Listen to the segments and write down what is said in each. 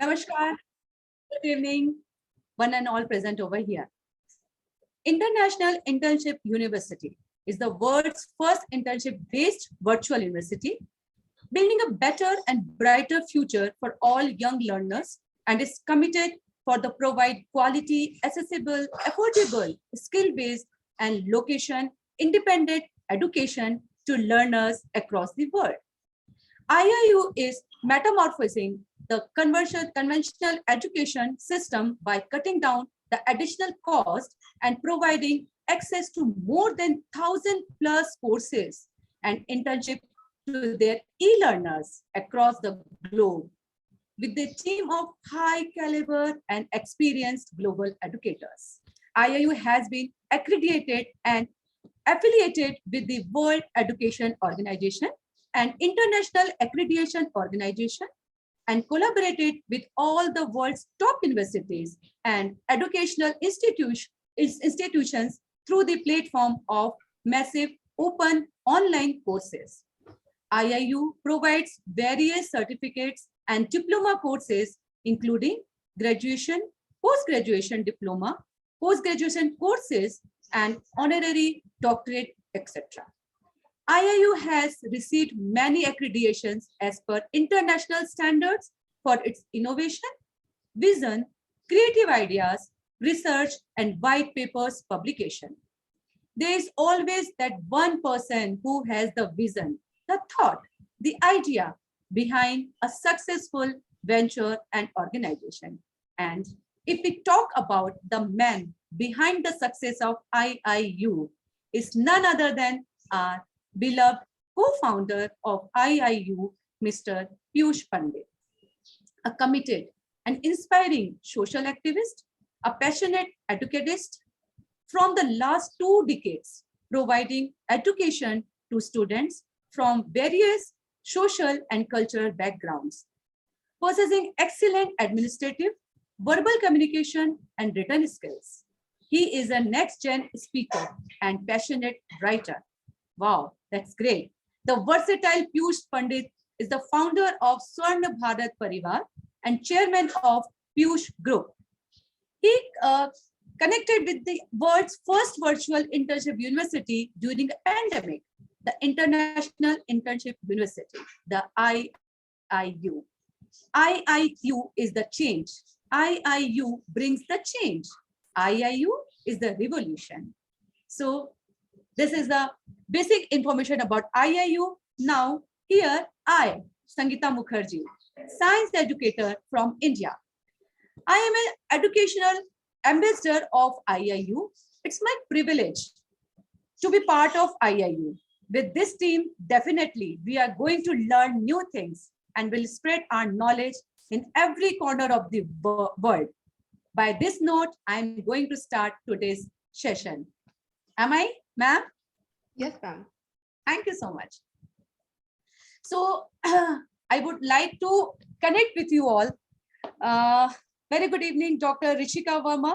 Namaskar. Good evening, one and all present over here. International Internship University is the world's first internship-based virtual university, building a better and brighter future for all young learners, and is committed for the provide quality, accessible, affordable, skill-based, and location-independent education to learners across the world. IIU is metamorphosing the conventional education system by cutting down the additional cost and providing access to more than 1,000 plus courses and internship to their e-learners across the globe with a team of high caliber and experienced global educators. IIU has been accredited and affiliated with the World Education Organization and International Accreditation Organization, and collaborated with all the world's top universities and educational institutions through the platform of massive open online courses. IIU provides various certificates and diploma courses, including graduation, post-graduation diploma, post-graduation courses, and honorary doctorate, etc. IIU has received many accreditations as per international standards for its innovation, vision, creative ideas, research, and white papers publication. There is always that one person who has the vision, the thought, the idea behind a successful venture and organization. And if we talk about the man behind the success of IIU, is none other than our beloved co-founder of IIU, Mr. Piyush Pandit, a committed and inspiring social activist, a passionate educatist from the last 2 decades, providing education to students from various social and cultural backgrounds, possessing excellent administrative, verbal communication, and written skills. He is a next-gen speaker and passionate writer. Wow, that's great. The versatile Piyush Pandit is the founder of Swarna Bharat Parivar and chairman of Piyush Group. He connected with the world's first virtual internship university during the pandemic, the International Internship University, the IIU. IIU is the change. IIU brings the change. IIU is the revolution. So this is the basic information about IIU. Now, here I, Sangeeta Mukherjee, science educator from India. I am an educational ambassador of IIU. It's my privilege to be part of IIU. With this team, definitely we are going to learn new things and will spread our knowledge in every corner of the world. By this note, I'm going to start today's session. Am I, ma'am? Yes, ma'am. Thank you so much. So I would like to connect with you all. Very good evening, Dr. Rishika Verma.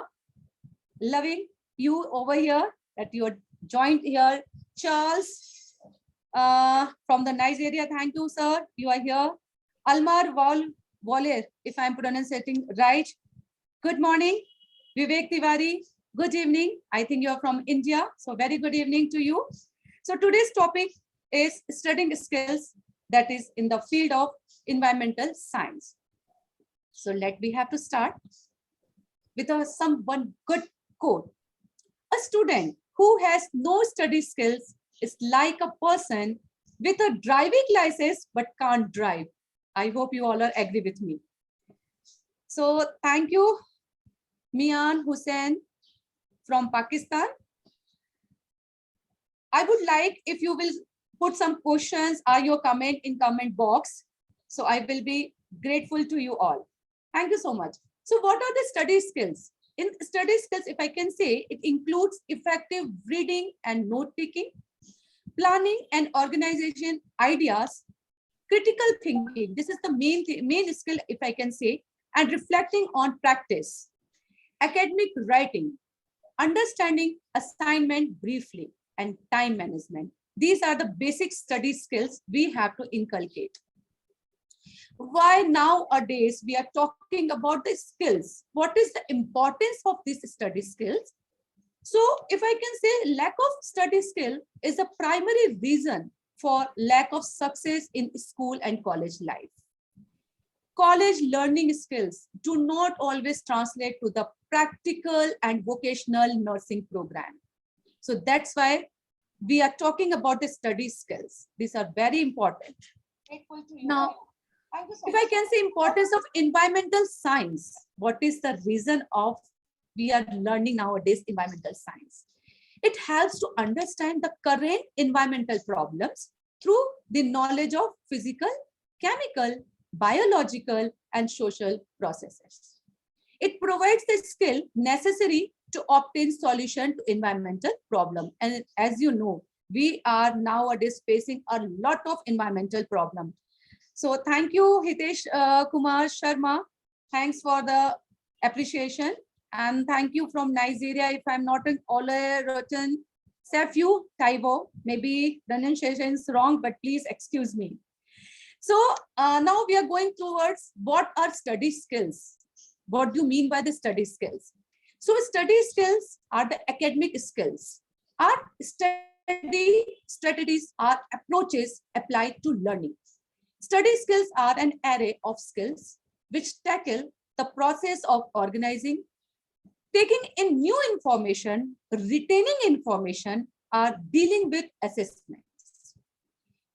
Loving you over here that you are joined here. Charles from the Nigeria. Thank you, sir. You are here. Almar Waller, if I'm pronouncing right. Good morning. Vivek Tiwari. Good evening. I think you are from India. So very good evening to you. So today's topic is studying skills that is in the field of environmental science. So we have to start with one good quote. A student who has no study skills is like a person with a driving license but can't drive. I hope you all are agree with me. So thank you, Mian Hussain from Pakistan. I would like if you will put some questions or your comment in comment box. So I will be grateful to you all. Thank you so much. So what are the study skills? In study skills, if I can say, it includes effective reading and note taking, planning and organization ideas, critical thinking. This is the main skill, if I can say, and reflecting on practice, academic writing, understanding assignment briefly, and time management. These are the basic study skills we have to inculcate. why nowadays we are talking about the skills. What is the importance of these study skills? So if I can say, lack of study skill is a primary reason for lack of success in school and college life. College learning skills do not always translate to the practical and vocational nursing program. So that's why we are talking about the study skills. These are very important. Now, if I can say importance of environmental science, what is the reason of we are learning nowadays environmental science? It helps to understand the current environmental problems through the knowledge of physical, chemical, biological, and social processes. It provides the skill necessary to obtain solution to environmental problem. And as you know, we are nowadays facing a lot of environmental problem. So thank you, Hitesh Kumar Sharma. Thanks for the appreciation. And thank you from Nigeria. If I'm not an Olerotan Sefu Taiwo, maybe pronunciation is wrong, but please excuse me. So now we are going towards what are study skills. What do you mean by the study skills? So study skills are the academic skills. Our study strategies are approaches applied to learning. Study skills are an array of skills which tackle the process of organizing, taking in new information, retaining information, or dealing with assessments.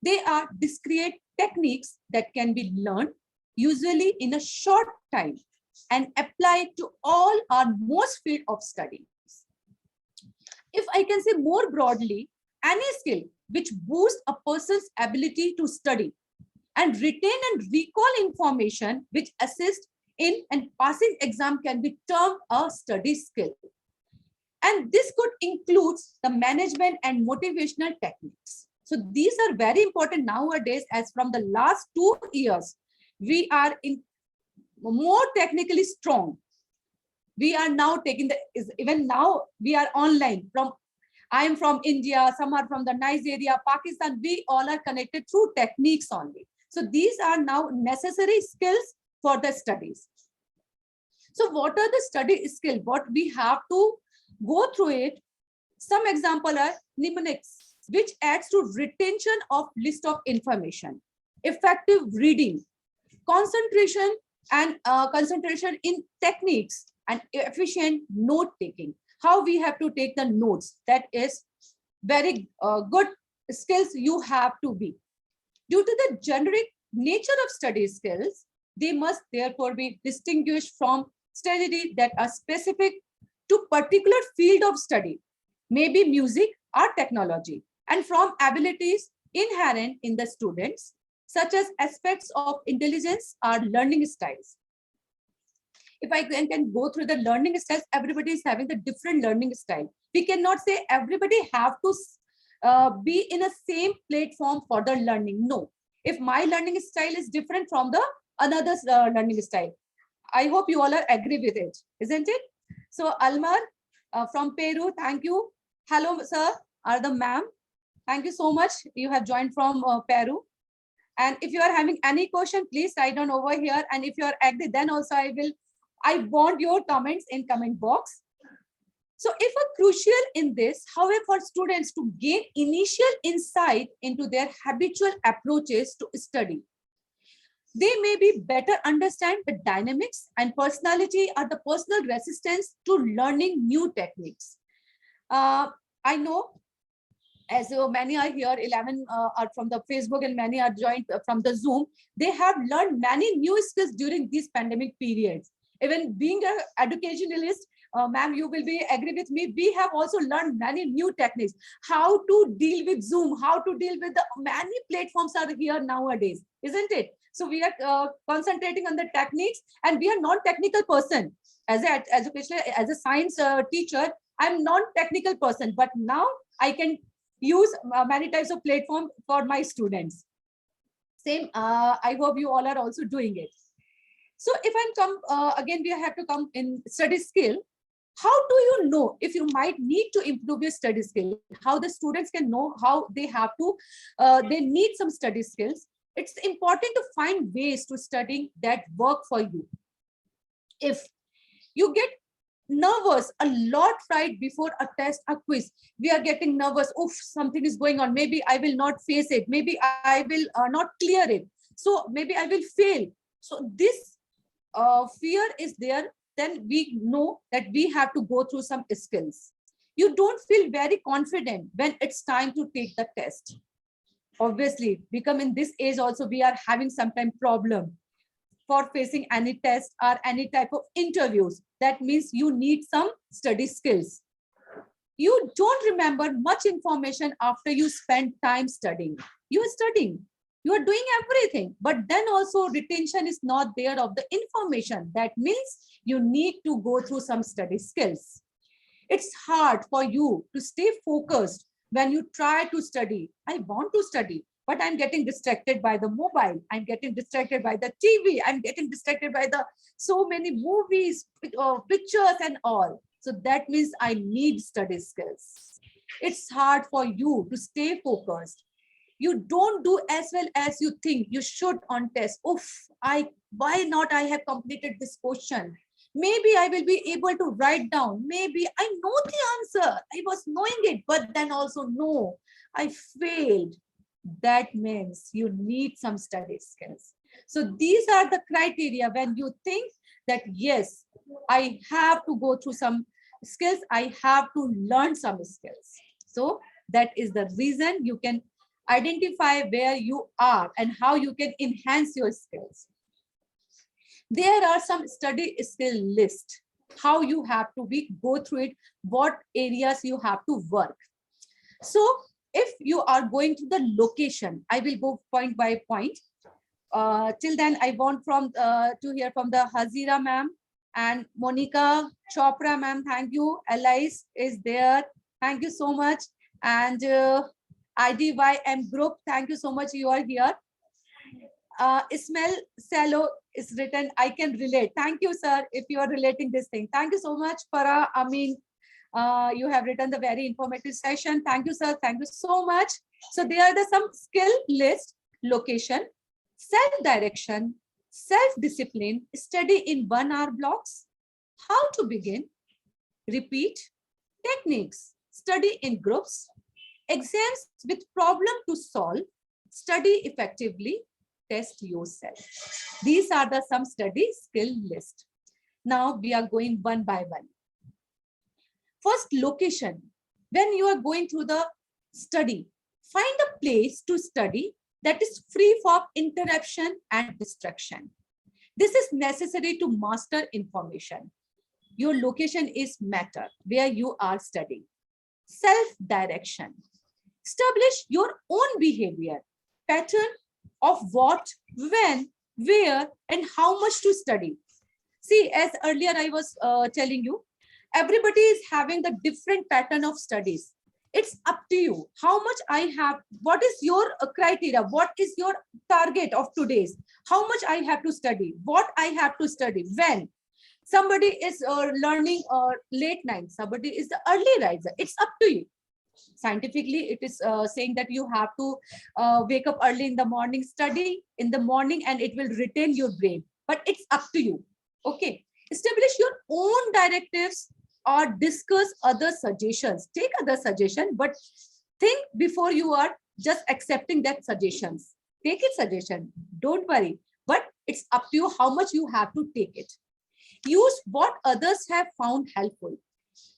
They are discrete techniques that can be learned, usually in a short time, and applied to all or most field of studies. If I can say more broadly, any skill which boosts a person's ability to study and retain and recall information which assist in and passing exam can be termed a study skill. And this could include the management and motivational techniques. So these are very important nowadays, as from the last 2 years, we are in more technically strong. We are now taking even now we are online from, I am from India, some are from the Nigeria, Pakistan, we all are connected through techniques only. So these are now necessary skills for the studies. So what are the study skills? What we have to go through it. Some example are mnemonics, which adds to retention of list of information, effective reading, concentration and concentration in techniques, and efficient note taking. How we have to take the notes, that is very good skills you have to be. Due to the generic nature of study skills, they must therefore be distinguished from study that are specific to particular field of study, maybe music or technology, and from abilities inherent in the students, such as aspects of intelligence or learning styles. If I can go through the learning styles, everybody is having the different learning style. We cannot say everybody have to be in a same platform for the learning. No, if my learning style is different from the another's learning style, I hope you all are agree with it, isn't it? So Almar from Peru, thank you. Hello, sir, or the ma'am. Thank you so much. You have joined from Peru. And if you are having any question, please write down over here. And if you are agree, then also I want your comments in comment box. So if a crucial in this, however, for students to gain initial insight into their habitual approaches to study, they may be better understand the dynamics and personality or the personal resistance to learning new techniques. I know as many are here, 11 are from the Facebook and many are joined from the Zoom. They have learned many new skills during these pandemic periods. Even being an educationalist, ma'am, you will be agree with me. We have also learned many new techniques, how to deal with Zoom, how to deal with the many platforms are here nowadays, isn't it? So we are concentrating on the techniques, and we are non-technical person. As an educational, as a science teacher, I'm non-technical person, but now I can use many types of platform for my students. Same, I hope you all are also doing it. So if I come, again, we have to come in study skill. How do you know if you might need to improve your study skill? How the students can know how they have to, they need some study skills. It's important to find ways to study that work for you. If you get nervous a lot right before a test, a quiz, we are getting nervous. Oof, something is going on. Maybe I will not face it. Maybe I will not clear it. So maybe I will fail. So this fear is there. Then we know that we have to go through some skills. You don't feel very confident when it's time to take the test. Obviously, become in this age also, we are having sometimes problem for facing any test or any type of interviews. That means you need some study skills. You don't remember much information after you spend time studying. You are studying, you are doing everything, but then also retention is not there of the information. That means you need to go through some study skills. It's hard for you to stay focused when you try to study. I want to study, but I'm getting distracted by the mobile. I'm getting distracted by the TV. I'm getting distracted by the so many movies, pictures and all. So that means I need study skills. It's hard for you to stay focused. You don't do as well as you think you should on test. Oof, why not I have completed this question? Maybe I will be able to write down. Maybe I know the answer. I was knowing it, but then also no, I failed. That means you need some study skills. So these are the criteria when you think that, yes, I have to go through some skills. I have to learn some skills. So that is the reason you can identify where you are and how you can enhance your skills. There are some study skill list, how you have to go through it, what areas you have to work. So if you are going to the location, I will go point by point. Till then, I want to hear from the Hazira ma'am and Monica Chopra ma'am. Thank you. Alice is there. Thank you so much. And IDYM group, thank you so much. You are here. Ismail Salo is written, I can relate. Thank you, sir, if you are relating this thing. Thank you so much, Farah. I mean, you have written the very informative session. Thank you, sir. Thank you so much. So there are some skill list, location, self-direction, self-discipline, study in 1 hour blocks, how to begin, repeat, techniques, study in groups, exams with problem to solve, study effectively, test yourself. These are the some study skill list. Now we are going one by one. First, location. When you are going through the study, find a place to study that is free from interruption and distraction. This is necessary to master information. Your location is matter where you are studying. Self-direction. Establish your own behavior, pattern of what, when, where, and how much to study. See, as earlier I was telling you, everybody is having the different pattern of studies. It's up to you how much I have, what is your criteria, what is your target of today's, how much I have to study, what I have to study, when. Somebody is learning late night, somebody is the early riser. It's up to you. Scientifically, it is saying that you have to wake up early in the morning, study in the morning, and it will retain your brain. But it's up to you. Okay. Establish your own directives or discuss other suggestions. Take other suggestions, but think before you are just accepting that suggestions. Take it suggestion. Don't worry. But it's up to you how much you have to take it. Use what others have found helpful.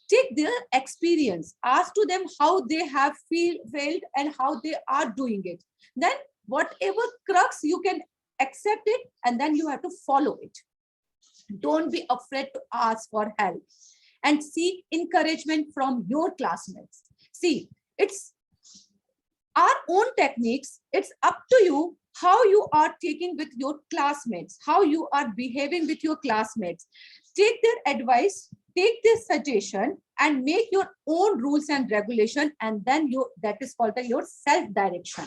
Take their experience, ask to them how they have failed and how they are doing it. Then whatever crux you can accept it, and then you have to follow it. Don't be afraid to ask for help and seek encouragement from your classmates. See, it's our own techniques. It's up to you how you are taking with your classmates, how you are behaving with your classmates. Take their advice, take this suggestion, and make your own rules and regulation, and then that is called your self-direction.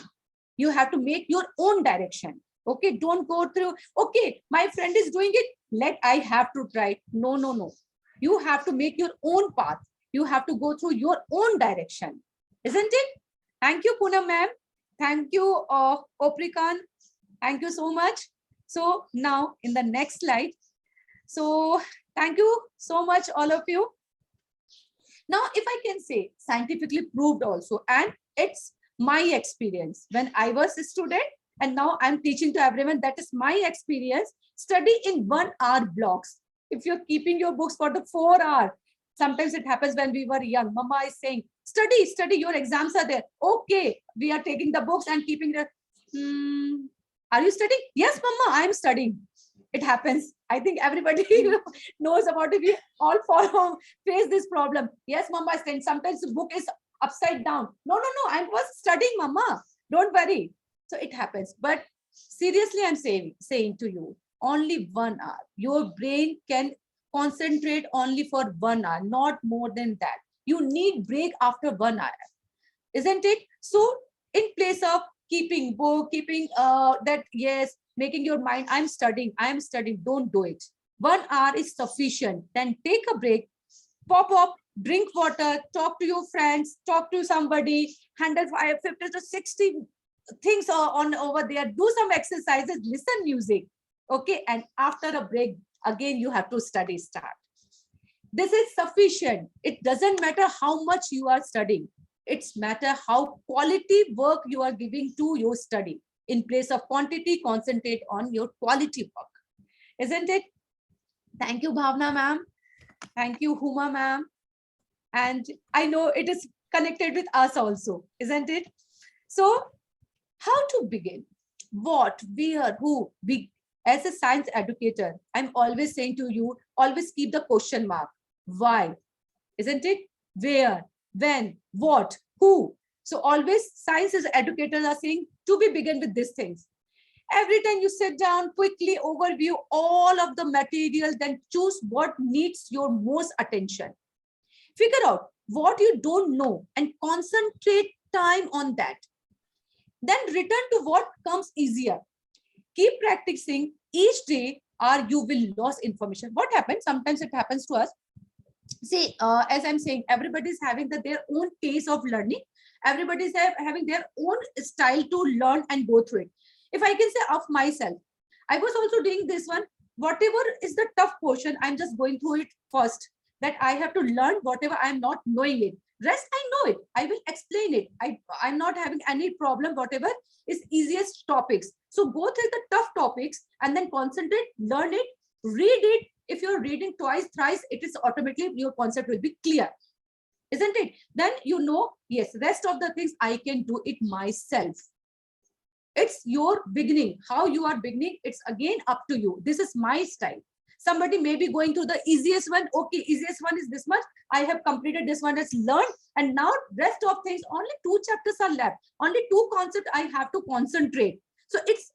You have to make your own direction. Okay, don't go through, okay, my friend is doing it, I have to try. No, no, no. You have to make your own path. You have to go through your own direction, isn't it? Thank you, Poonam ma'am. Thank you, Oprikan. Thank you so much. So now in the next slide. So thank you so much, all of you. Now, if I can say scientifically proved also, and it's my experience when I was a student and now I'm teaching to everyone, that is my experience. Study in 1 hour blocks. If you're keeping your books for the 4 hour, sometimes it happens when we were young. Mama is saying, study, study, your exams are there. Okay, we are taking the books and keeping the, are you studying? Yes, Mama, I'm studying. It happens. I think everybody knows about it. We all follow, face this problem. Yes, Mama, sometimes the book is upside down. No, no, no, I was studying, Mama. Don't worry. So it happens. But seriously, I'm saying to you, only 1 hour. Your brain can concentrate only for 1 hour, not more than that. You need break after 1 hour, isn't it? So in place of keeping book, keeping that, yes, making your mind, I'm studying, don't do it. 1 hour is sufficient. Then take a break, pop up, drink water, talk to your friends, talk to somebody, handle 50 to 60 things on over there, do some exercises, listen music. Okay, and after a break, again, you have to start. This is sufficient. It doesn't matter how much you are studying. It's matter how quality work you are giving to your study. In place of quantity, concentrate on your quality work. Isn't it? Thank you, Bhavna ma'am. Thank you, Huma ma'am. And I know it is connected with us also, isn't it? So how to begin? What, where, who? As a science educator, I'm always saying to you, always keep the question mark. Why? Isn't it? Where, when, what, who? So always science educators are saying to be begin with these things. Every time you sit down, quickly overview all of the material, then choose what needs your most attention. Figure out what you don't know and concentrate time on that. Then return to what comes easier. Keep practicing each day or you will lose information. What happens? Sometimes it happens to us. See, as I'm saying, everybody is having their own pace of learning. Everybody is having their own style to learn and go through it. If I can say of myself, I was also doing this one. Whatever is the tough portion, I'm just going through it first. That I have to learn whatever I'm not knowing it. Rest, I know it. I will explain it. I'm not having any problem, whatever is easiest topics. So go through the tough topics and then concentrate, learn it, read it. If you're reading twice, thrice, it is automatically your concept will be clear. Isn't it? Then you know, yes, rest of the things I can do it myself. It's your beginning. How you are beginning, it's again up to you. This is my style. Somebody may be going to the easiest one. Okay, easiest one is this much. I have completed this one, has learned. And now rest of things, only 2 chapters are left. Only 2 concepts I have to concentrate. So it's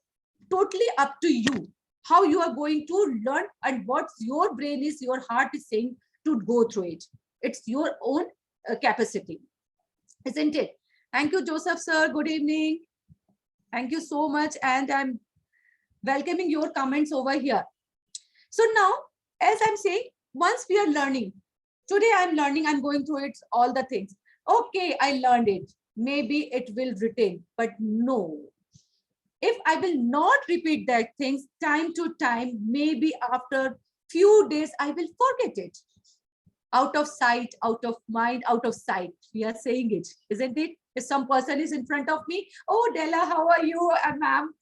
totally up to you how you are going to learn and what your brain is, your heart is saying to go through it. It's your own capacity, isn't it? Thank you, Joseph sir. Good evening. Thank you so much. And I'm welcoming your comments over here. So now, as I'm saying, once we are learning, today I'm learning, I'm going through it, all the things. Okay, I learned it. Maybe it will retain, but no. If I will not repeat that things time to time, maybe after few days, I will forget it. Out of sight, out of mind, out of sight. We are saying it, isn't it? If some person is in front of me, oh, Della, how are you, ma'am?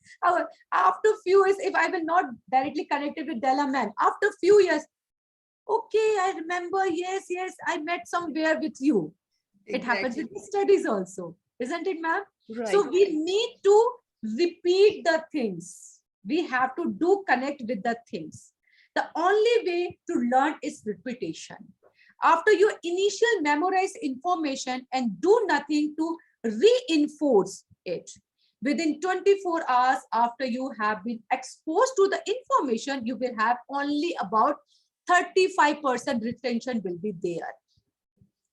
After few years, if I will not directly connected with Della, ma'am, after few years, okay, I remember, yes, I met somewhere with you. Exactly. It happens with the studies also, isn't it, ma'am? Right. So we need to repeat the things. We have to do connect with the things. The only way to learn is repetition. After you initial memorize information and do nothing to reinforce it, within 24 hours after you have been exposed to the information, you will have only about 35% retention will be there.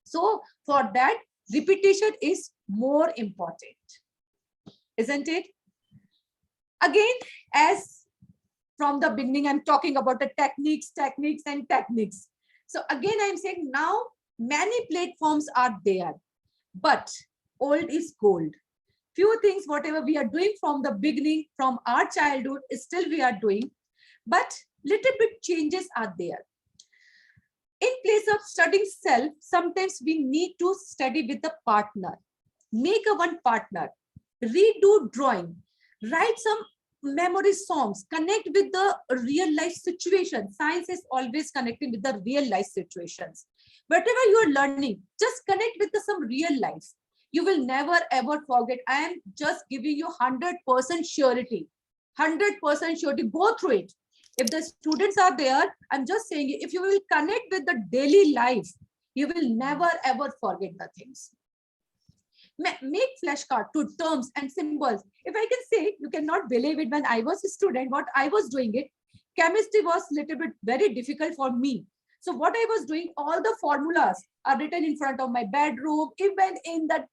So for that, repetition is more important, isn't it? Again, as from the beginning, I'm talking about the techniques. So again, I'm saying now many platforms are there, but old is gold. Few things, whatever we are doing from the beginning, from our childhood, still we are doing, but little bit changes are there. In place of studying self, sometimes we need to study with a partner. Make a one partner, redo drawing, write some memory songs, connect with the real life situation. Science is always connecting with the real life situations. Whatever you are learning, just connect with some real life. You will never ever forget. I am just giving you 100% surety. 100% surety. Go through it. If the students are there, I'm just saying, if you will connect with the daily life, you will never ever forget the things. Make flashcard to terms and symbols. If I can say, you cannot believe it, when I was a student, what I was doing it, chemistry was little bit very difficult for me. So what I was doing, all the formulas are written in front of my bedroom, even in the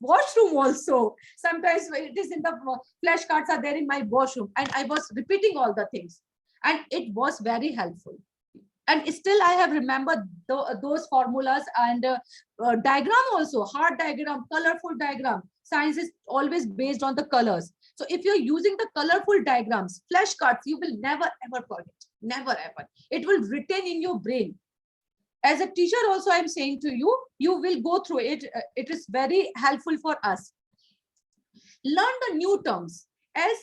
washroom also. Sometimes it is in the flashcards are there in my washroom, and I was repeating all the things, and it was very helpful. And still I have remembered those formulas, and diagram also, heart diagram, colorful diagram. Science is always based on the colors. So if you're using the colorful diagrams, flashcards, you will never ever forget. Never ever. It will retain in your brain. As a teacher also, I'm saying to you, you will go through it. It is very helpful for us. Learn the new terms. As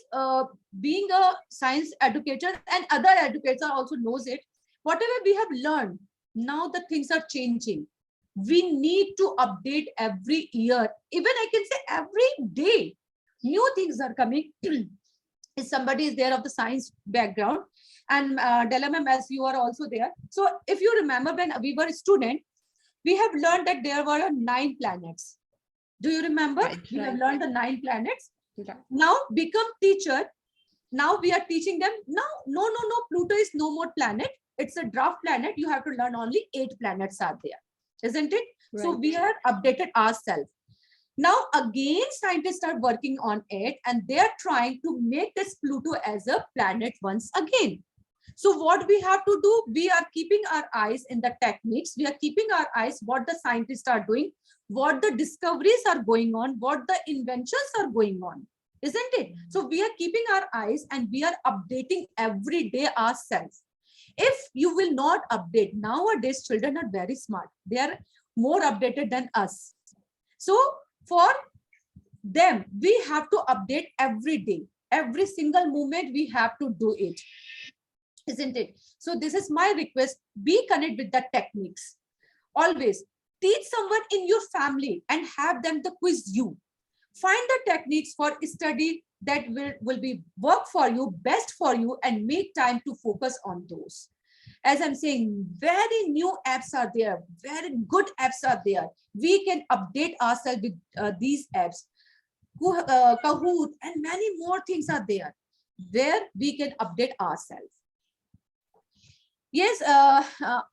being a science educator, and other educators also knows it, whatever we have learned, now the things are changing. We need to update every year. Even I can say every day, new things are coming. If somebody is there of the science background, and Delamam, as you are also there. So if you remember, when we were a student, we have learned that there were 9 planets. Do you remember? We have learned the 9 planets. Now become teacher. Now we are teaching them. Now, no, Pluto is no more planet. It's a draft planet. You have to learn only 8 planets are there, isn't it? Right. So we are updated ourselves. Now again, scientists are working on it, and they are trying to make this Pluto as a planet once again. So what we have to do, we are keeping our eyes in the techniques. We are keeping our eyes what the scientists are doing, what the discoveries are going on, what the inventions are going on, isn't it? So we are keeping our eyes, and we are updating every day ourselves. If you will not update, nowadays children are very smart. They are more updated than us. So for them, we have to update every day. Every single moment we have to do it, isn't it? So this is my request. Be connected with the techniques. Always teach someone in your family and have them to quiz you. Find the techniques for study that will be work for you, best for you, and make time to focus on those. As I'm saying, very new apps are there, very good apps are there. We can update ourselves with these apps. Kahoot and many more things are there where we can update ourselves. Yes,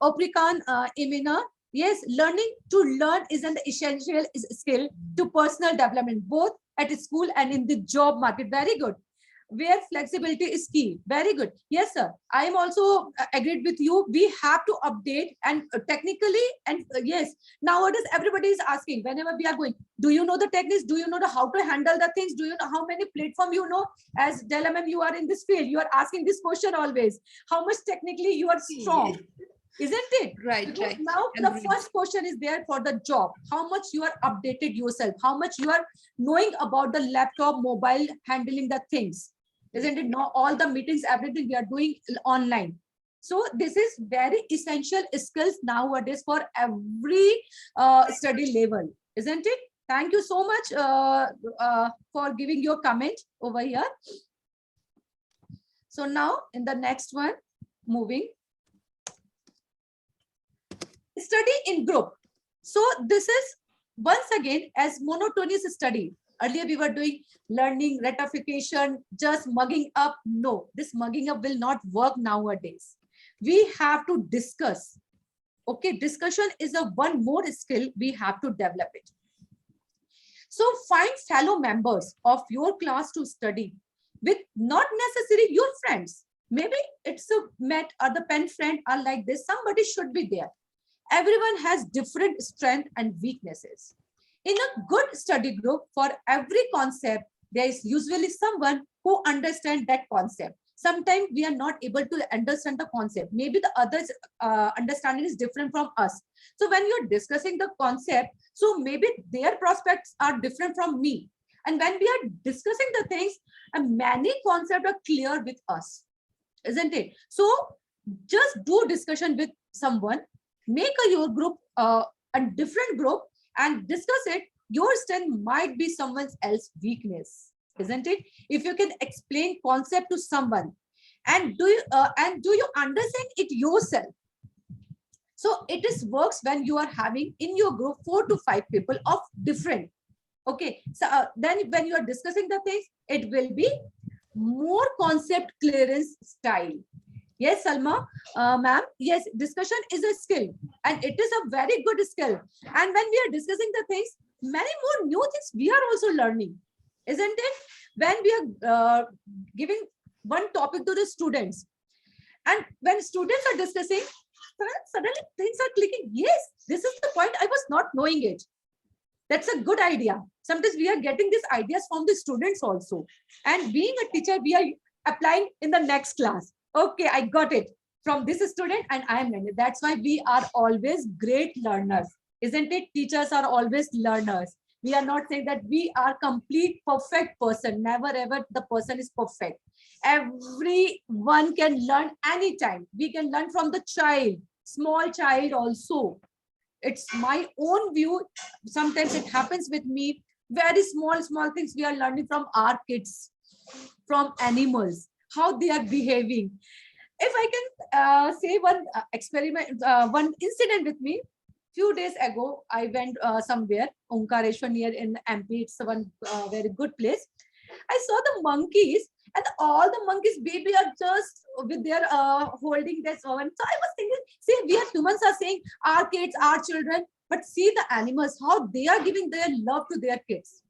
Oprikan, Emina, yes, learning to learn is an essential skill to personal development, both at school and in the job market. Very good. Where flexibility is key. Very good. Yes, sir. I am also agreed with you. We have to update, and technically, and yes, nowadays everybody is asking whenever we are going, do you know the techniques? Do you know how to handle the things? Do you know how many platform you know? As Delamam, you are in this field. You are asking this question always. How much technically you are strong? Isn't it? Right, because right. Now the first question is there for the job. How much you are updated yourself? How much you are knowing about the laptop, mobile, handling the things? Isn't it? Now all the meetings, everything we are doing online. So this is very essential skills nowadays for every study level, isn't it? Thank you so much for giving your comment over here. So now in the next one, moving. Study in group. So this is once again as monotonous study. Earlier we were doing learning, ratification, just mugging up. No, this mugging up will not work nowadays. We have to discuss. Okay, discussion is a one more skill we have to develop it. So find fellow members of your class to study with, not necessarily your friends. Maybe it's a met or the pen friend are like this. Somebody should be there. Everyone has different strengths and weaknesses. In a good study group, for every concept, there is usually someone who understands that concept. Sometimes we are not able to understand the concept. Maybe the others' understanding is different from us. So when you're discussing the concept, so maybe their prospects are different from me. And when we are discussing the things, many concepts are clear with us, isn't it? So just do discussion with someone, make your group a different group and discuss it. Your strength might be someone else's weakness, isn't it? If you can explain concept to someone, and do you understand it yourself? So it is works when you are having in your group 4 to 5 people of different. Okay, so then when you are discussing the things, it will be more concept clearance style. Yes, Salma, ma'am. Yes, discussion is a skill, and it is a very good skill. And when we are discussing the things, many more new things we are also learning, isn't it? When we are giving one topic to the students, and when students are discussing, suddenly things are clicking. Yes, this is the point. I was not knowing it. That's a good idea. Sometimes we are getting these ideas from the students also. And being a teacher, we are applying in the next class. Okay, I got it from this student and I am learning. That's why we are always great learners, isn't it? Teachers are always learners. We are not saying that we are complete perfect person. Never ever the person is perfect. Everyone can learn anytime. We can learn from the child, small child also. It's my own view. Sometimes it happens with me. Very small things we are learning from our kids, from animals, how they are behaving. If I can say one experiment, one incident with me. Few days ago, I went somewhere, Omkareshwar near in MP. It's one very good place. I saw the monkeys, and all the monkeys baby are just with their holding their servant. So I was thinking, see, we are humans are saying our kids, our children, but see the animals, how they are giving their love to their kids,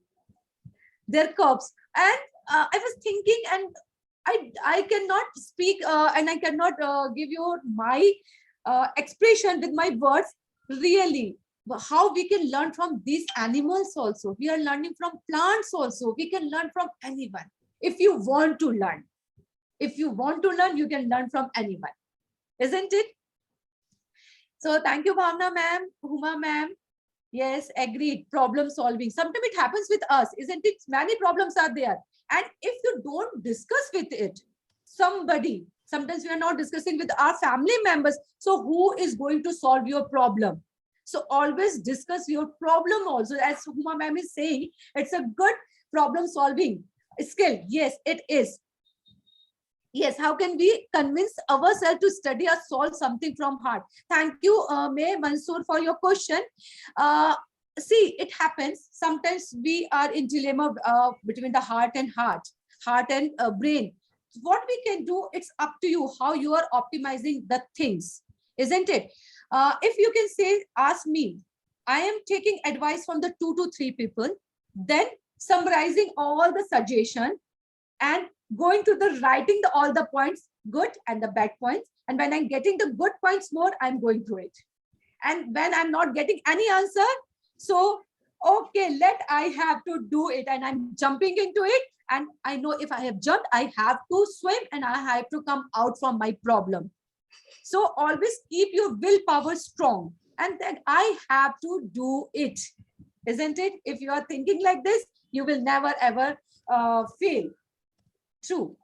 their cubs. And I was thinking, and I cannot speak and I cannot give you my expression with my words. Really, how we can learn from these animals also. We are learning from plants also. We can learn from anyone. If you want to learn, if you want to learn, you can learn from anyone, isn't it? So thank you, Bhavna ma'am, Huma ma'am. Yes, agreed. Problem solving. Sometimes it happens with us, isn't it? Many problems are there. And if you don't discuss with it, somebody, sometimes we are not discussing with our family members. So who is going to solve your problem? So always discuss your problem also. As Huma ma'am is saying, it's a good problem solving skill. Yes, it is. Yes, how can we convince ourselves to study or solve something from heart? Thank you, May Mansoor, for your question. See, it happens. Sometimes we are in dilemma between the heart and brain. What we can do, it's up to you how you are optimizing the things, isn't it? If you can say, ask me, I am taking advice from the 2 to 3 people, then summarizing all the suggestion and going to the writing all the points, good and the bad points. And when I'm getting the good points more, I'm going through it. And when I'm not getting any answer, so, okay, I have to do it, and I'm jumping into it. And I know if I have jumped, I have to swim and I have to come out from my problem. So always keep your willpower strong, and then I have to do it, isn't it? If you are thinking like this, you will never ever fail. True.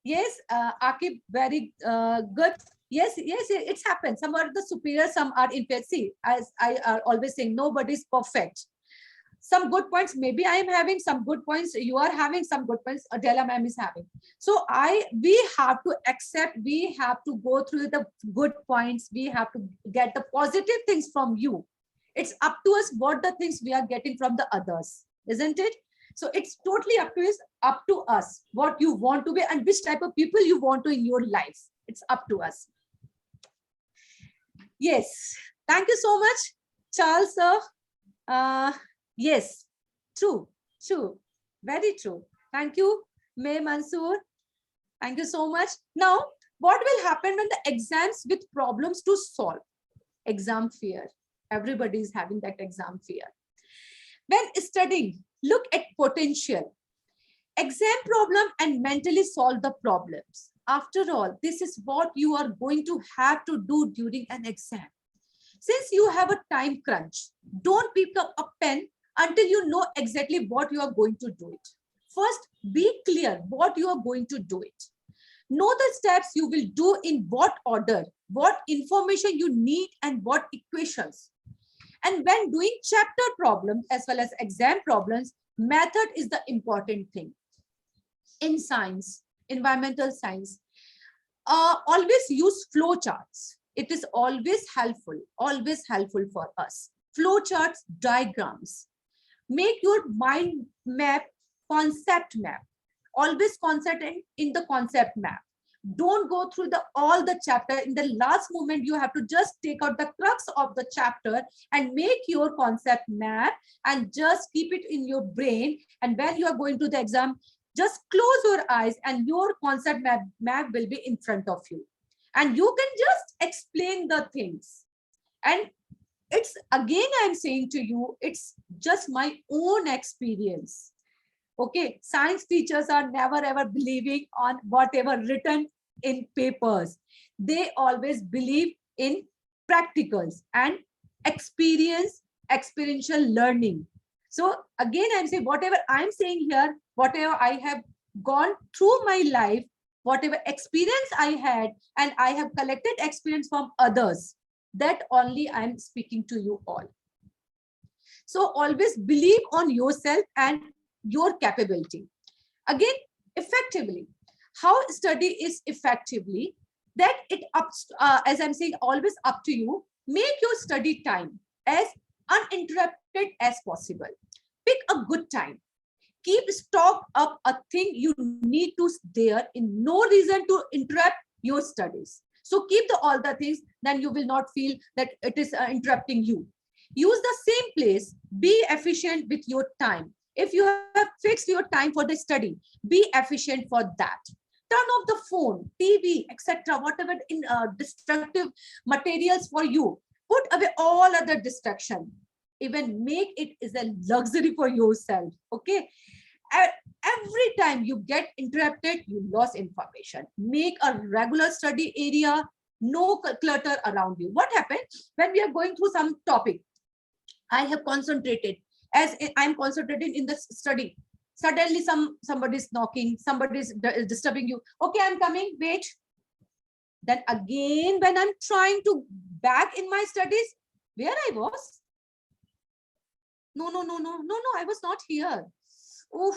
Yes, Akib, very good. Yes, it's happened. Some are the superior, some are inferior. See, as I are always saying, nobody is perfect. Some good points, maybe I am having some good points. You are having some good points. Adela ma'am is having. So we have to accept. We have to go through the good points. We have to get the positive things from you. It's up to us what the things we are getting from the others, isn't it? So it's totally up to us what you want to be and which type of people you want to in your life. It's up to us. Yes, thank you so much, Charles sir. Yes, true, very true. Thank you, May Mansoor. Thank you so much. Now, what will happen when the exams with problems to solve? Exam fear. Everybody is having that exam fear. When studying, look at potential. Exam problem and mentally solve the problems. After all, this is what you are going to have to do during an exam. Since you have a time crunch, don't pick up a pen until you know exactly what you are going to do it. First, be clear what you are going to do it. Know the steps you will do in what order, what information you need and what equations. And when doing chapter problems as well as exam problems, method is the important thing. In science, environmental science, always use flow charts. It is always helpful for us. Flow charts, diagrams. Make your mind map, concept map. Always concentrate in the concept map. Don't go through all the chapter. In the last moment, you have to just take out the crux of the chapter and make your concept map and just keep it in your brain. And when you are going to the exam, just close your eyes and your concept map will be in front of you. And you can just explain the things. And it's again, I'm saying to you, it's just my own experience. Okay, science teachers are never ever believing on whatever written in papers. They always believe in practicals and experiential learning. So again, I'm saying whatever I'm saying here, whatever I have gone through my life, whatever experience I had, and I have collected experience from others, that only I'm speaking to you all. So always believe on yourself and your capability. Again, effectively, how study is effectively, that it as I'm saying, always up to you. Make your study time as uninterrupted as possible. Pick a good time. Keep stock up a thing you need to there in no reason to interrupt your studies. So keep all the things, then you will not feel that it is interrupting you. Use the same place. Be efficient with your time. If you have fixed your time for the study, be efficient for that. Turn off the phone, TV, etc., whatever in destructive materials for you. Put away all other distraction. Even make it is a luxury for yourself. Okay. Every time you get interrupted, you lost information. Make a regular study area, no clutter around you. What happens when we are going through some topic? I have concentrated. As I'm concentrating in the study, suddenly somebody is knocking, somebody is disturbing you. Okay, I'm coming, wait. Then again, when I'm trying to back in my studies, where I was? No, I was not here. Oof.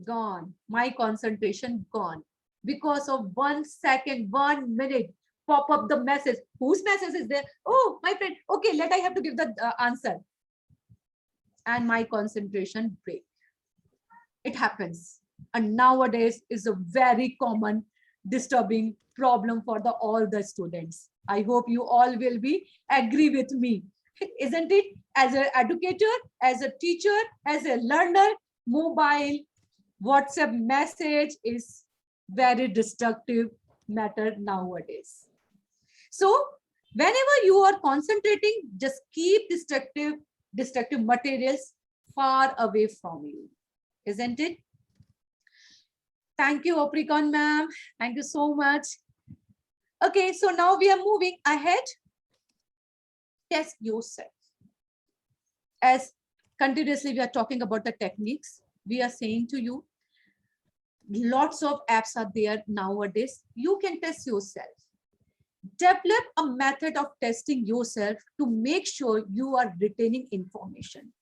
Gone. My concentration gone. Because of 1 second, 1 minute, pop up the message. Whose message is there? Oh, my friend. Okay, I have to give the answer. And my concentration break. It happens. And nowadays is a very common disturbing problem for all the students. I hope you all will be agree with me. Isn't it? As an educator, as a teacher, as a learner, mobile, WhatsApp message is very destructive matter nowadays. So whenever you are concentrating, just keep destructive materials far away from you. Isn't it? Thank you, Opricon ma'am. Thank you so much. Okay, so now we are moving ahead. Test yourself. As continuously we are talking about the techniques, we are saying to you, lots of apps are there nowadays. You can test yourself. Develop a method of testing yourself to make sure you are retaining information.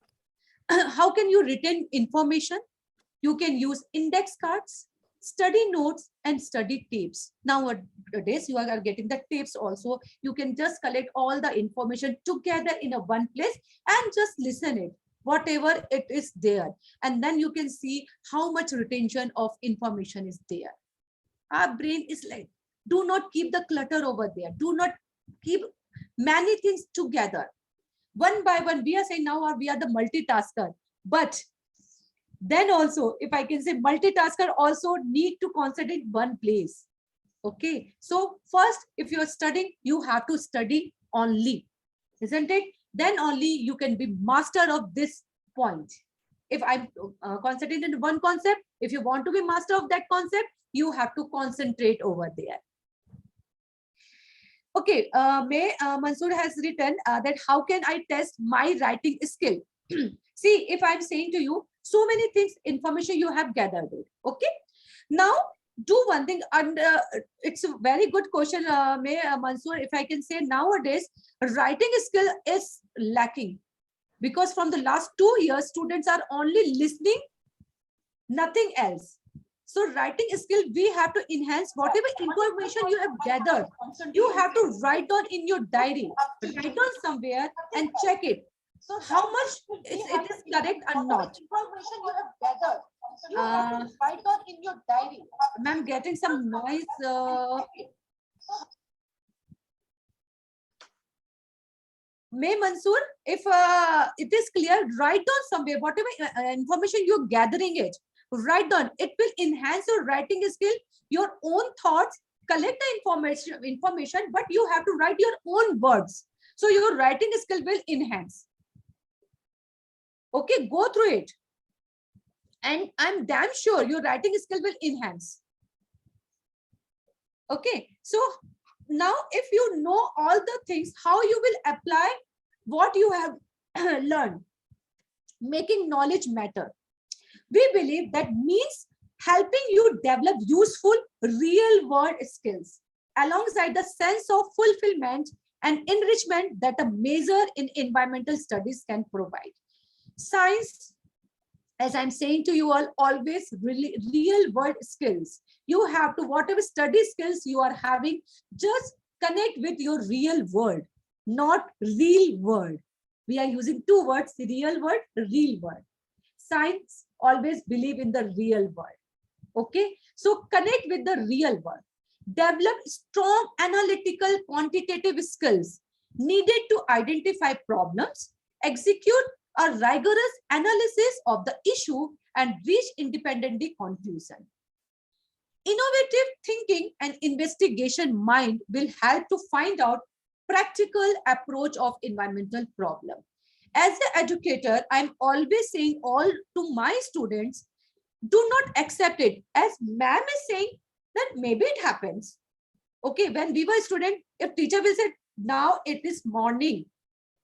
How can you retain information? You can use index cards, study notes, and study tapes. Nowadays, you are getting the tapes also. You can just collect all the information together in a one place and just listen it, whatever it is there. And then you can see how much retention of information is there. Our brain is like, do not keep the clutter over there. Do not keep many things together. One by one, we are saying now we are the multitasker. But then also, if I can say, multitasker also need to concentrate one place. Okay. So first, if you're studying, you have to study only, isn't it? Then only you can be master of this point. If I'm concentrating on one concept, if you want to be master of that concept, you have to concentrate over there. Okay, Mansoor has written that how can I test my writing skill? See, if I'm saying to you, so many things, information you have gathered. Okay, now do one thing, and it's a very good question, Mansoor. If I can say, nowadays writing skill is lacking, because from the last 2 years students are only listening, nothing else. So writing skill, we have to enhance whatever information you have gathered. You have to write down in your diary, write down somewhere and check it. So how much it is correct or not. Information you have gathered. You have to write down in your diary. I'm getting some noise. May Mansoor, if it is clear, write down somewhere whatever information you're gathering it. Write down. It will enhance your writing skill, your own thoughts. Collect the information, but you have to write your own words. So your writing skill will enhance. Okay, go through it. And I'm damn sure your writing skill will enhance. Okay, so now if you know all the things, how you will apply what you have learned, making knowledge matter. We believe that means helping you develop useful real world skills alongside the sense of fulfillment and enrichment that a major in environmental studies can provide. Science, as I'm saying to you all, always really real world skills. You have to, whatever study skills you are having, just connect with your real world, not real world. We are using two words, real world, real world. Science always believe in the real world. Okay, so connect with the real world. Develop strong analytical quantitative skills needed to identify problems, execute a rigorous analysis of the issue, and reach independently conclusion. Innovative thinking and investigation mind will help to find out practical approach of environmental problem. As an educator, I'm always saying all to my students, do not accept it. As ma'am is saying that maybe it happens. Okay, when we were student, if teacher will say, now it is morning.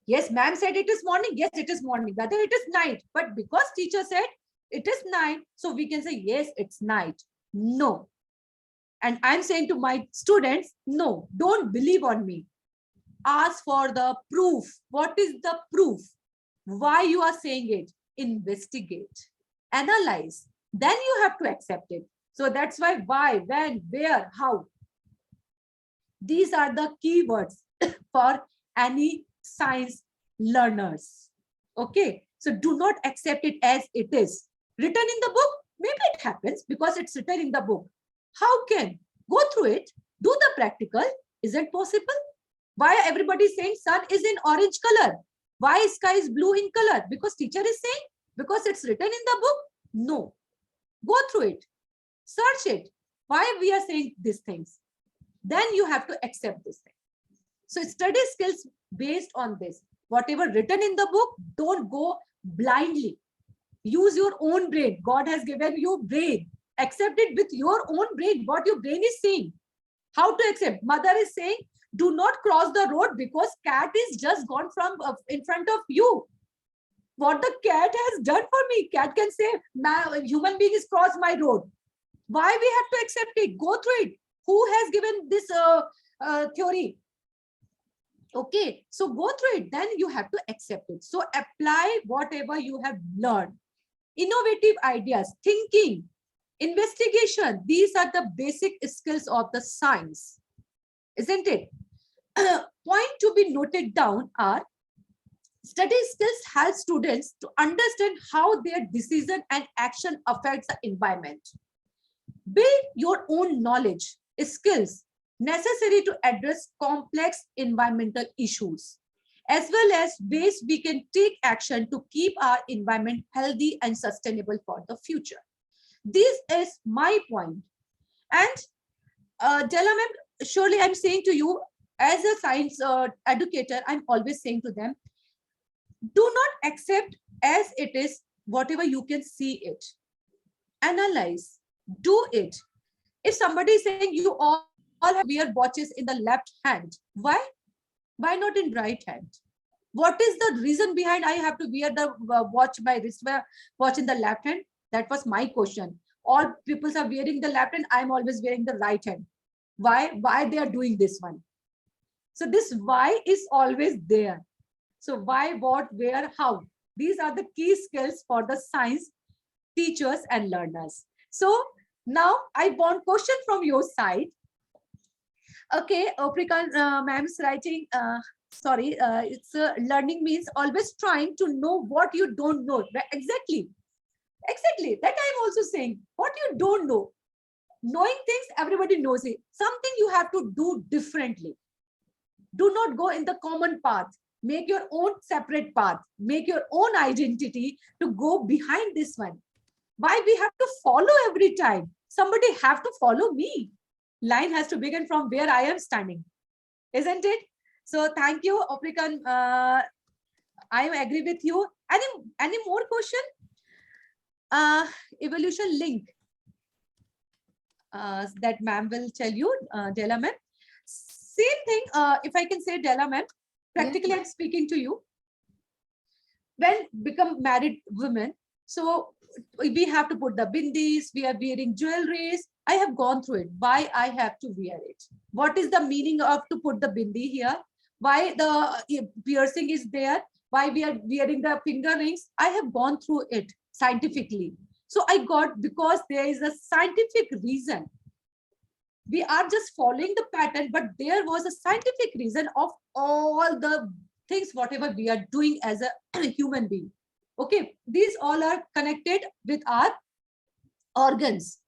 Yes, ma'am said it is morning. Yes, it is morning. Whether it is night. But because teacher said it is night, so we can say, yes, it's night. No. And I'm saying to my students, no, don't believe on me. Ask for the proof. What is the proof? Why you are saying it? Investigate, analyze. Then you have to accept it. So that's why, when, where, how. These are the keywords for any science learners. Okay, so do not accept it as it is. Written in the book, maybe it happens because it's written in the book. How can? Go through it, do the practical. Is it possible? Why everybody is saying sun is in orange color? Why sky is blue in color? Because teacher is saying, because it's written in the book? No. Go through it, search it. Why we are saying these things? Then you have to accept this thing. So study skills based on this. Whatever written in the book, don't go blindly. Use your own brain. God has given you brain. Accept it with your own brain, what your brain is saying. How to accept? Mother is saying, do not cross the road because cat is just gone from in front of you. What the cat has done for me? Cat can say, human being is crossed my road. Why we have to accept it? Go through it. Who has given this theory? Okay, so go through it. Then you have to accept it. So apply whatever you have learned. Innovative ideas, thinking, investigation. These are the basic skills of the science, isn't it? Point to be noted down are study skills help students to understand how their decision and action affects the environment. Build your own knowledge, skills necessary to address complex environmental issues, as well as ways we can take action to keep our environment healthy and sustainable for the future. This is my point. And Della ma'am, surely I'm saying to you, as a science educator, I'm always saying to them, do not accept as it is whatever you can see it. Analyze, do it. If somebody is saying you all have to wear watches in the left hand, why not in right hand? What is the reason behind I have to wear the watch, my watch in the left hand? That was my question. All people are wearing the left hand, I'm always wearing the right hand. Why they are doing this one? So this why is always there. So why, what, where, how? These are the key skills for the science teachers and learners. So now I want question from your side. Okay, Aprika ma'am's writing, it's learning means always trying to know what you don't know. Exactly. That I'm also saying. What you don't know. Knowing things, everybody knows it. Something you have to do differently. Do not go in the common path. Make your own separate path. Make your own identity to go behind this one. Why we have to follow every time? Somebody have to follow me. Line has to begin from where I am standing. Isn't it? So thank you, Oprikan. I agree with you. Any more question? Evolution link. That ma'am will tell you, Della ma'am. Same thing, if I can say, Della ma'am, practically I'm speaking to you. When become married women, so we have to put the bindis, we are wearing jewelries. I have gone through it. Why I have to wear it? What is the meaning of to put the bindi here? Why the piercing is there? Why we are wearing the finger rings? I have gone through it scientifically. So I got, because there is a scientific reason. We are just following the pattern, but there was a scientific reason of all the things, whatever we are doing as a human being. Okay, these all are connected with our organs.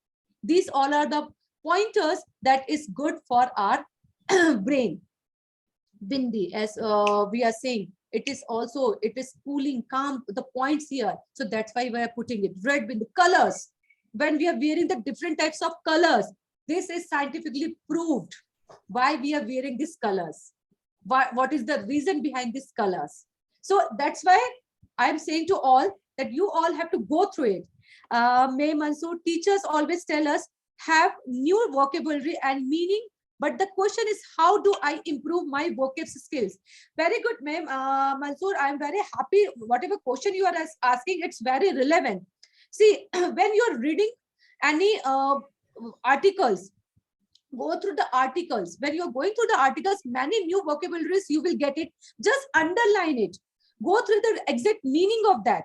These all are the pointers that is good for our brain. Bindi, as we are saying, it is cooling, calm, the points here. So that's why we are putting it. Red bindi, colors. When we are wearing the different types of colors, this is scientifically proved. Why we are wearing these colors? What is the reason behind these colors? So that's why I'm saying to all that you all have to go through it. May Mansoor, teachers always tell us have new vocabulary and meaning, but the question is, how do I improve my vocab skills? Very good, ma'am. Mansoor, I'm very happy. Whatever question you are asking, it's very relevant. See, when you're reading any articles, go through the articles. When you're going through the articles, many new vocabularies, you will get it. Just underline it. Go through the exact meaning of that.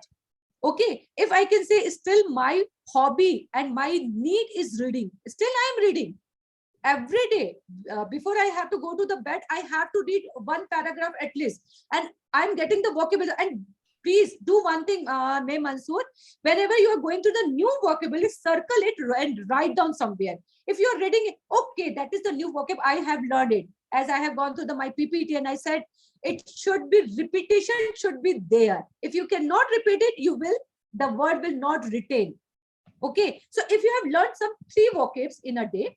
Okay, if I can say still my hobby and my need is reading, still I'm reading every day. Before I have to go to the bed, I have to read one paragraph at least, and I'm getting the vocabulary. And please do one thing, May Mansoor, whenever you are going to the new vocabulary, circle it and write down somewhere. If you're reading it, okay, that is the new vocab, I have learned it. As I have gone through my PPT and I said, it should be repetition, should be there. If you cannot repeat it, the word will not retain. Okay, so if you have learned some 3 vocabs in a day,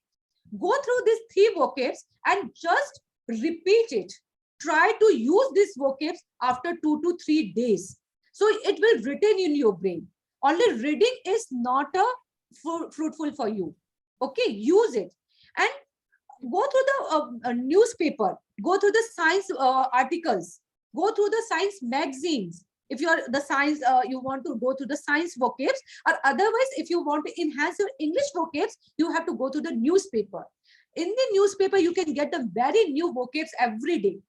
go through these 3 vocabs and just repeat it. Try to use these vocabs after 2 to 3 days. So it will retain in your brain. Only reading is not fruitful for you. Okay, use it. And go through the newspaper, go through the science articles, go through the science magazines. If you are the science, you want to go to the science vocabs, or otherwise, if you want to enhance your English vocabs, you have to go to the newspaper. In the newspaper, you can get the very new vocabs every day.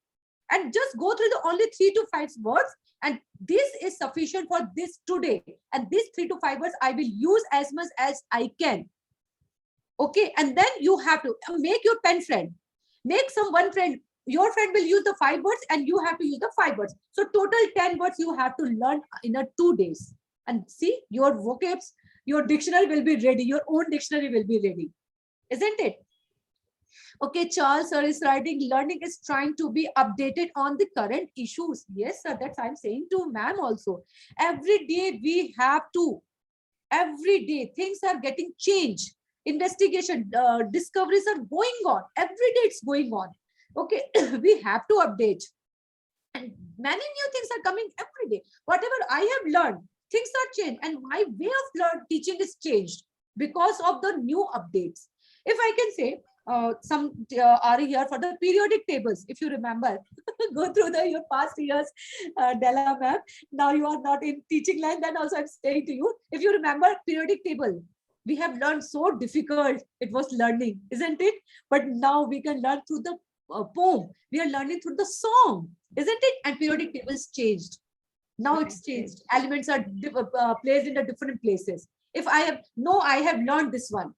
And just go through the only 3 to 5 words. And this is sufficient for this today. And these 3 to 5 words, I will use as much as I can. Okay, and then you have to make your pen friend. Make one friend. Your friend will use the 5 words and you have to use the 5 words. So total 10 words you have to learn in 2 days. And see, your vocabs, your dictionary will be ready. Your own dictionary will be ready. Isn't it? Okay, Charles sir is writing, learning is trying to be updated on the current issues. Yes, sir, that's I'm saying to ma'am also. Every day we have to. Every day things are getting changed. Investigation, discoveries are going on. Every day it's going on. Okay, we have to update. And many new things are coming every day. Whatever I have learned, things are changed, and my way of teaching is changed because of the new updates. If I can say, some are here for the periodic tables. If you remember, go through your past years, Della ma'am. Now you are not in teaching line. Then also I'm saying to you, if you remember periodic table, we have learned so difficult. It was learning, isn't it? But now we can learn through the poem. We are learning through the song, isn't it? And periodic tables changed. Now it's changed. Elements are placed in the different places. If I have learned this one,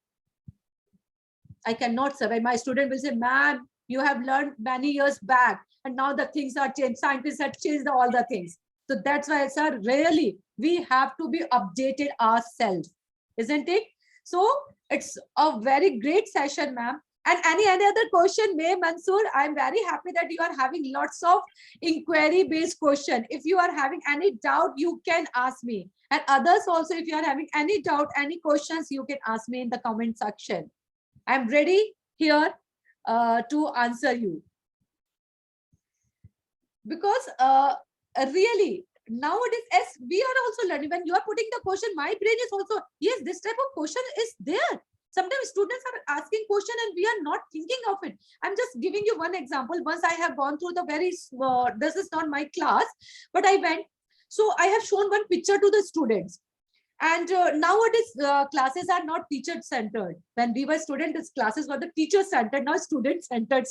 I cannot survive. My student will say, ma'am, you have learned many years back, and now the things are changed. Scientists have changed all the things. So that's why, sir, really, we have to be updated ourselves, isn't it? So it's a very great session, ma'am. And any other question, May Mansoor? I'm very happy that you are having lots of inquiry-based question. If you are having any doubt, you can ask me. And others also, if you are having any doubt, any questions, you can ask me in the comment section. I'm ready here to answer you. Because really, nowadays, as we are also learning, when you are putting the question, my brain is also, yes, this type of question is there. Sometimes students are asking question and we are not thinking of it. I'm just giving you one example. Once I have gone through the very, this is not my class, but I went. So I have shown one picture to the students. And nowadays, classes are not teacher-centered. When we were students, classes were the teacher-centered. Now student-centered,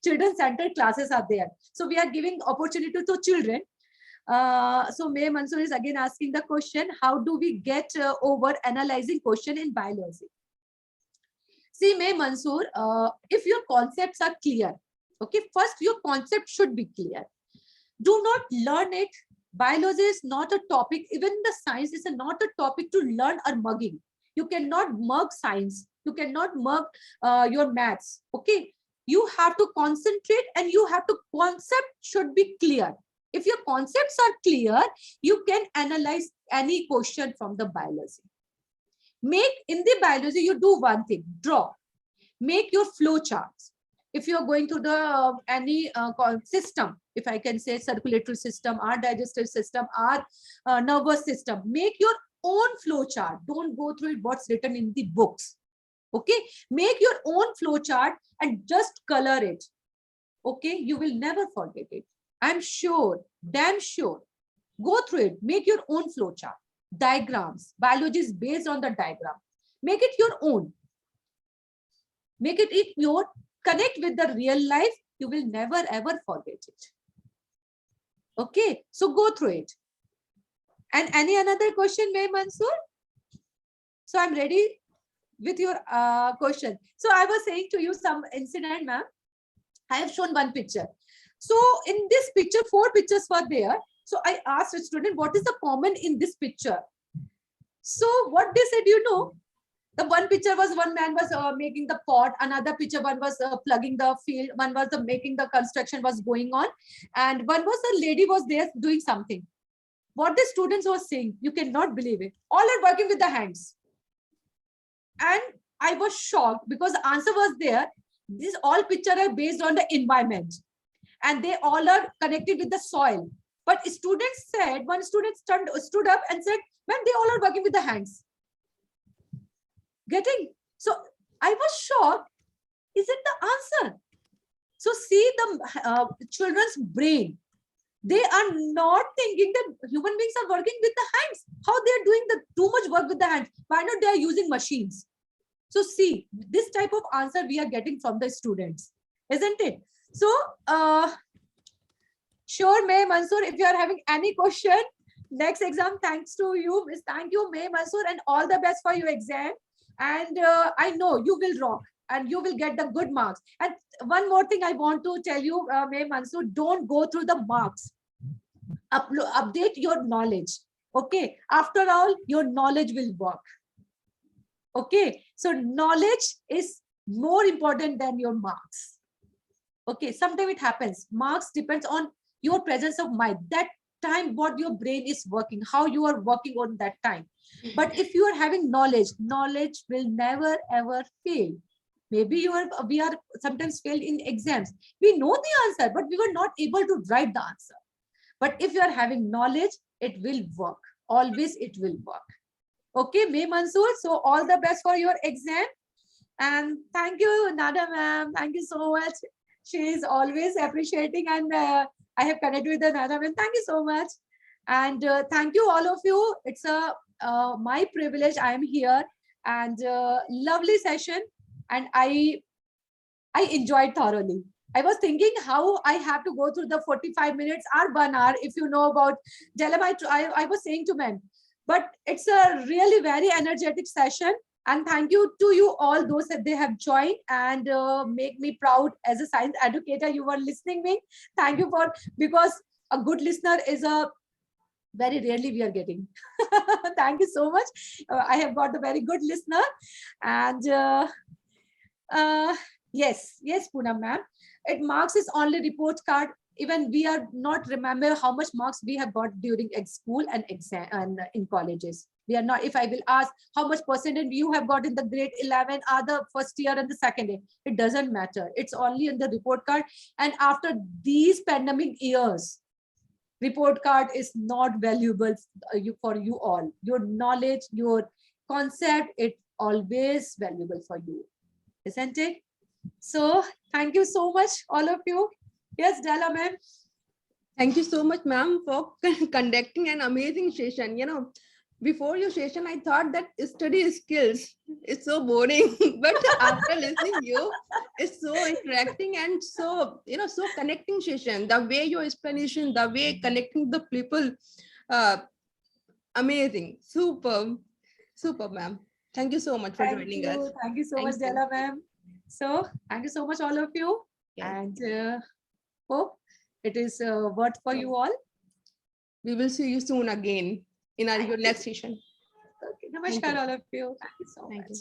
children-centered classes are there. So we are giving opportunity to children. So May Mansoor is again asking the question, how do we get over analyzing question in biology? See, May Mansoor, if your concepts are clear, okay, first your concept should be clear. Do not learn it. Biology is not a topic, even the science is not a topic to learn or mugging. You cannot mug science. You cannot mug your maths, okay? You have to concentrate and you have to, concept should be clear. If your concepts are clear, you can analyze any question from the biology. In the biology, you do one thing, draw. Make your flow charts. If you're going through the any system, if I can say circulatory system, our digestive system, our nervous system, make your own flow chart. Don't go through what's written in the books. Okay, make your own flow chart and just color it. Okay, you will never forget it. I'm sure, damn sure. Go through it. Make your own flow chart. Diagrams. Biology is based on the diagram. Make it your own. Make it your, connect with the real life. You will never ever forget it. Okay, so go through it. And any another question, May Mansoor? So I'm ready with your question. So I was saying to you some incident, ma'am. I have shown one picture. So in this picture, 4 pictures were there. So I asked a student, what is the common in this picture? So what they said, you know, the one picture was one man was making the pot, another picture one was plugging the field, one was making the construction was going on, and one was a lady was there doing something. What the students were saying, you cannot believe it. All are working with the hands. And I was shocked because the answer was there. These all pictures are based on the environment and they all are connected with the soil. But students said, one student stood up and said, man, they all are working with the hands. Getting? So I was shocked. Is it the answer? So see the children's brain. They are not thinking that human beings are working with the hands. How they are doing too much work with the hands? Why not they are using machines? So see, this type of answer we are getting from the students, isn't it? So sure, May Mansoor, if you are having any question, next exam, thanks to you, Miss. Thank you, May Mansoor, and all the best for your exam. And I know you will rock and you will get the good marks. And one more thing I want to tell you, May Mansoor, don't go through the marks. Update your knowledge. Okay. After all, your knowledge will work. Okay. So knowledge is more important than your marks. Okay. Sometimes it happens. Marks depends on your presence of mind. That time, what your brain is working, how you are working on that time. But if you are having knowledge, knowledge will never ever fail. Maybe we are sometimes failed in exams. We know the answer, but we were not able to write the answer. But if you are having knowledge, it will work. Always it will work. Okay, May Mansoor. So all the best for your exam. And thank you, Nada ma'am. Thank you so much. She is always appreciating, and I have connected with the Nada ma'am. Thank you so much. And thank you all of you. It's my privilege. I am here, and lovely session. And I enjoyed thoroughly. I was thinking how I have to go through the 45 minutes or 1 hour. If you know about Jalam, I was saying to men, but it's a really very energetic session. And thank you to you all, those that they have joined and make me proud as a science educator. You were listening me. Thank you for, because a good listener is a very rarely we are getting. Thank you so much. I have got a very good listener. And yes, Poonam ma'am. It marks is only report card. Even we are not remember how much marks we have got during school and exam and in colleges. We are not. If I will ask how much percentage you have got in the grade 11 or the first year and the second year, it doesn't matter. It's only in the report card. And after these pandemic years, report card is not valuable for you all. Your knowledge, your concept, it's always valuable for you, isn't it? So thank you so much, all of you. Yes, Della ma'am. Thank you so much, ma'am, for conducting an amazing session. You know, before your session, I thought that study skills is so boring, but after listening you, it's so interacting and so, you know, so connecting session. The way your explanation, the way connecting the people, uh, amazing, super, ma'am. Thank you so much for joining us. Thank you so Thank much, Della ma'am. So thank you so much, all of you. Yes. And hope it is worth for you all. We will see you soon again in your next session. Okay. Namaskar, all of you. Thank you so much.